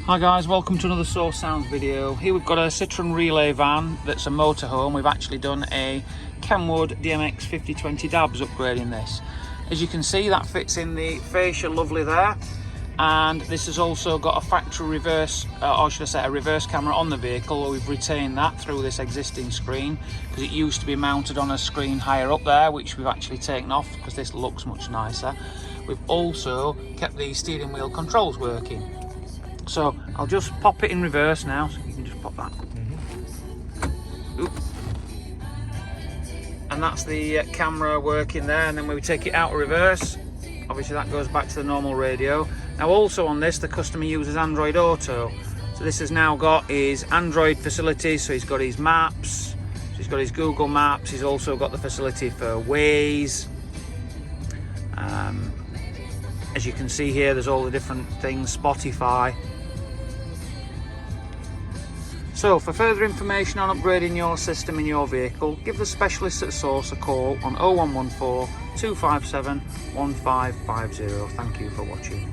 Hi guys, welcome to another Source Sounds video. Here we've got a Citroen Relay van that's a motorhome. We've actually done a KENWOOD DMX5020DABS upgrade in this. As you can see, that fits in the fascia lovely there, and this has also got a factory reverse, or should I say a reverse camera on the vehicle. We've retained that through this existing screen because it used to be mounted on a screen higher up there, which we've actually taken off because this looks much nicer. We've also kept the steering wheel controls working. So I'll just pop it in reverse now, so you can just pop that. And that's the camera working there, and then when we take it out of reverse, obviously that goes back to the normal radio. Now also on this, the customer uses Android Auto. So this has now got his Android facilities, so he's got his maps, so he's got his Google Maps, he's also got the facility for Waze. As you can see here, there's all the different things, Spotify. So for further information on upgrading your system in your vehicle, give the specialists at Source a call on 0114 257 1550. Thank you for watching.